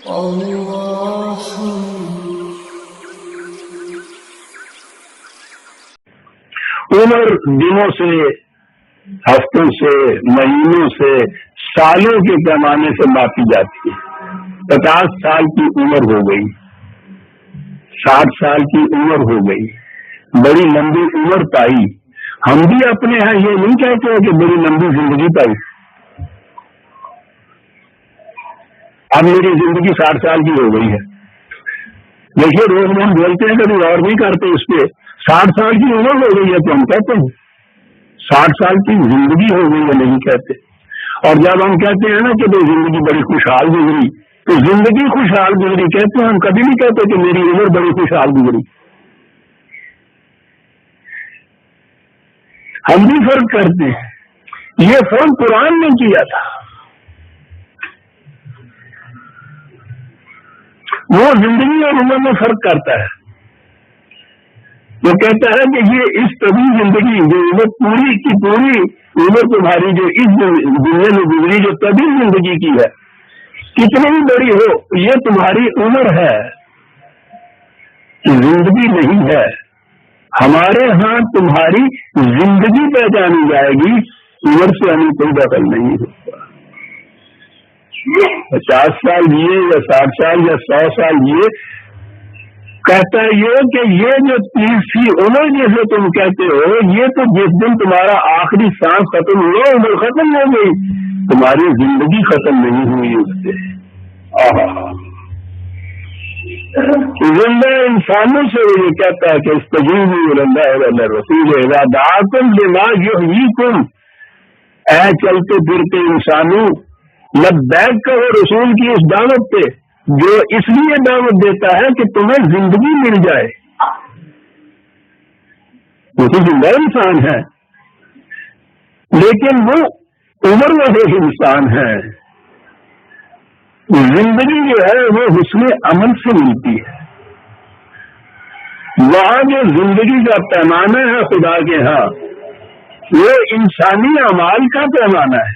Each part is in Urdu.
عمر دنوں سے، ہفتوں سے، مہینوں سے، سالوں کے پیمانے سے ماپی جاتی ہے۔ 50 سال کی عمر ہو گئی، 60 سال کی عمر ہو گئی، بڑی لمبی عمر پائی۔ ہم بھی اپنے یہاں یہ نہیں کہتے ہیں کہ بڑی لمبی زندگی پائی۔ اب میری زندگی 60 سال کی ہو گئی ہے، دیکھیے روز ہم بولتے ہیں کبھی غور نہیں کرتے اس پہ۔ 60 سال کی عمر ہو گئی ہے تو ہم کہتے ہیں 60 سال کی زندگی ہو گئی ہے، نہیں کہتے۔ اور جب ہم کہتے ہیں نا کہ بھائی زندگی بڑی خوشحال گزری، تو زندگی خوشحال گزری کہتے ہیں، ہم کبھی نہیں کہتے کہ میری عمر بڑی خوشحال گزری۔ ہم بھی فرق کرتے ہیں، یہ فرق قرآن نے کیا تھا۔ وہ زندگی اور عمر میں فرق کرتا ہے، وہ کہتا ہے کہ یہ اس طویل زندگی جو عمر پوری کی پوری عمر تمہاری جو اس دنیا میں گزری، جو طویل زندگی کی ہے، کتنی بھی بڑی ہو، یہ تمہاری عمر ہے، زندگی نہیں ہے۔ ہمارے ہاں تمہاری زندگی پہچانی جائے گی، عمر سے ہمیں کوئی دخل نہیں ہوگا۔ 50 سال جیے یا 60 سال یا 100 سال جیے، کہتا ہے یہ کہ یہ جو 30 عمر جیسے تم کہتے ہو، یہ تو جس دن تمہارا آخری سانس ختم ہوا عمر ختم ہو گئی، تمہاری زندگی ختم نہیں ہوئی اس سے۔ زندہ انسانوں سے وہ یہ کہتا ہے کہ استجیبوا للہ رسول اذا دعاکم لما یحییکم، اے چلتے پھرتے انسانوں لبیک کہو رسول کی اس دعوت پہ جو اس لیے دعوت دیتا ہے کہ تمہیں زندگی مل جائے۔ وہ تو زندہ انسان ہے، لیکن وہ عمر والے انسان ہے۔ زندگی جو ہے وہ حسن عمل سے ملتی ہے۔ وہاں جو زندگی کا پیمانہ ہے خدا کے ہاں، وہ انسانی اعمال کا پیمانہ ہے۔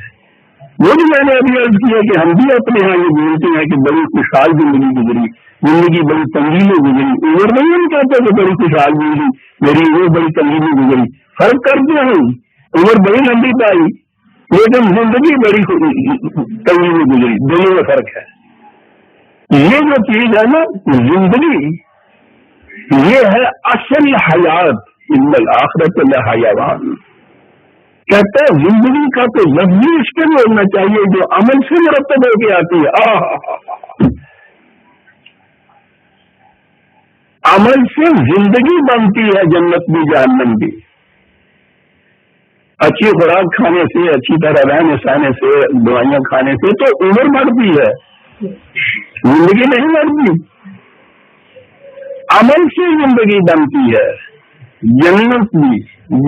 وہ بھی میں نے ابھی عرض کیا کہ ہم بھی اپنے یہاں یہ بولتے ہیں کہ بڑی خوشحال زندگی گزری، زندگی بڑی تنگی میں گزری۔ عمر نہیں ہم کہتے کہ بڑی خوشحال گزری، میری عمر بڑی تنگی میں گزری۔ فرق کرتے ہیں، عمر بڑی لمبی پائی لیکن زندگی بڑی تنگی میں گزری، دونوں میں فرق ہے۔ یہ جو چیز ہے نا زندگی، یہ ہے اصل حیات، ان الآخرۃ لحیوان۔ کہتا ہے زندگی کا تو لفظ اس کے لیے ہونا چاہیے جو عمل سے مرتب ہو کے آتی ہے۔ عمل سے زندگی بنتی ہے، جنت بھی جہنم بھی۔ اچھی خوراک کھانے سے، اچھی طرح رہنے سہنے سے، دوائیاں کھانے سے تو عمر بڑھتی ہے، زندگی نہیں بڑھتی۔ عمل سے زندگی بنتی ہے، جنت بھی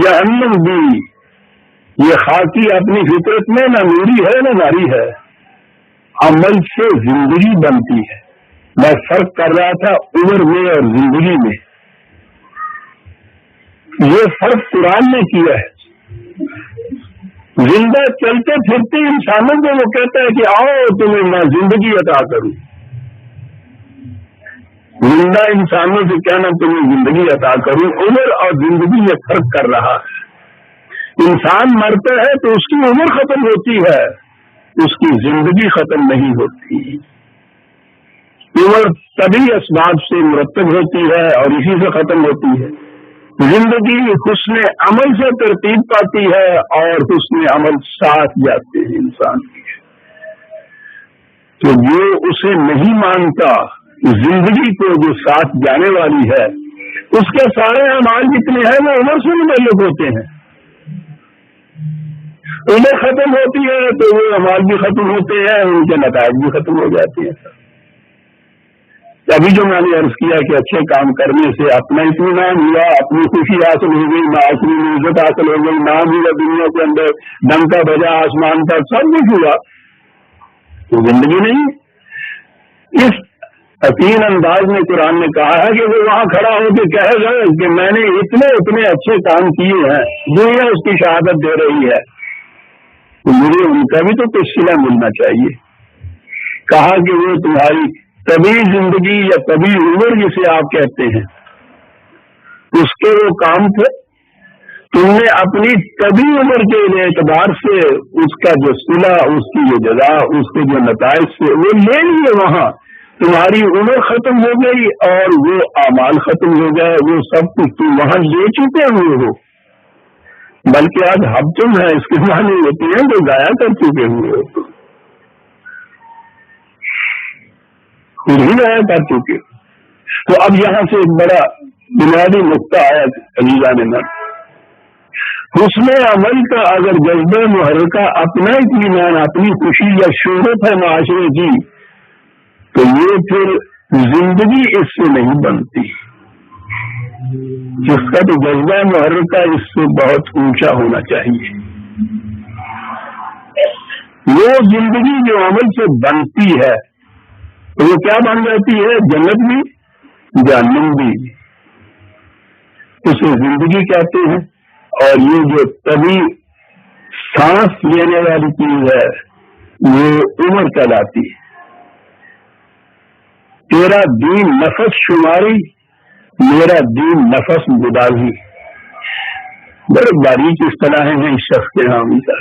جہنم بھی۔ یہ خاکی اپنی فطرت میں نہ نوری ہے نہ ناری ہے، عمل سے زندگی بنتی ہے۔ میں فرق کر رہا تھا عمر میں اور زندگی میں، یہ فرق قرآن نے کیا ہے۔ زندہ چلتے پھرتے انسانوں کو وہ کہتا ہے کہ آؤ تمہیں میں زندگی عطا کروں۔ زندہ انسانوں سے کہنا تمہیں زندگی عطا کروں، عمر اور زندگی میں فرق کر رہا ہے۔ انسان مرتا ہے تو اس کی عمر ختم ہوتی ہے، اس کی زندگی ختم نہیں ہوتی۔ عمر تبھی اسباب سے مرتب ہوتی ہے اور اسی سے ختم ہوتی ہے۔ زندگی حسن عمل سے ترتیب پاتی ہے اور حسن عمل ساتھ جاتے ہیں انسان کی۔ تو جو اسے نہیں مانتا زندگی کو جو ساتھ جانے والی ہے، اس کے سارے اعمال جتنے ہیں وہ عمر سے متعلق ہوتے ہیں۔ عمر ختم ہوتی ہے تو وہ اعمال بھی ختم ہوتے ہیں، ان کے نتائج بھی ختم ہو جاتے ہیں۔ ابھی جو میں نے عرض کیا کہ اچھے کام کرنے سے اپنا اطمینان ہوا، اپنی خوشی حاصل ہو گئی، معاشرے میں عزت حاصل ہو گئی، نام ہوا دنیا کے اندر، ڈنکا بجا آسمان پر، سب کچھ ہوا، تو زندگی نہیں۔ اس حسین انداز میں قرآن نے کہا ہے کہ وہ وہاں کھڑا ہو کے کہے گا کہ میں نے اتنے اچھے کام کیے ہیں، دنیا اس کی شہادت دے رہی ہے، تو مجھے ان کا بھی تو کچھ صلہ ملنا چاہیے۔ کہا کہ وہ تمہاری طبی زندگی یا طبی عمر جسے آپ کہتے ہیں، اس کے وہ کام تھے. تم نے اپنی طبی عمر کے اعتبار سے اس کا جو صلہ، اس کی جو جزا، اس کے جو نتائج سے وہ لے لیے. وہاں تمہاری عمر ختم ہو گئی اور وہ اعمال ختم ہو گئے، وہ سب کچھ تم وہاں لے چکے ہوئے ہو. بلکہ آج ہم تم ہے اس کے معنی ہوتی ہیں جو ضائع کر چکے ہوئے ہو، خود ہی ضائع کر چکے. تو اب یہاں سے ایک بڑا بنیادی نقطہ آیا عزیزان نے، حسن عمل کا اگر جذبہ محرکہ اپنا اطمینان، اپنی خوشی یا شہرت ہے معاشرے کی، تو یہ پھر زندگی اس سے نہیں بنتی. جس کا تو جذبہ محرکہ اس سے بہت اونچا ہونا چاہیے. وہ زندگی جو عمل سے بنتی ہے تو وہ کیا بن جاتی ہے؟ جنت بھی، جہنم بھی. اسے زندگی کہتے ہیں. اور یہ جو طبی سانس لینے والی چیز ہے وہ عمر کہلاتی ہے. تیرا دین نفس شماری، میرا دین نفس گدازی. بڑے باریک اصطلاحیں ہیں اس شخص کے نام کا.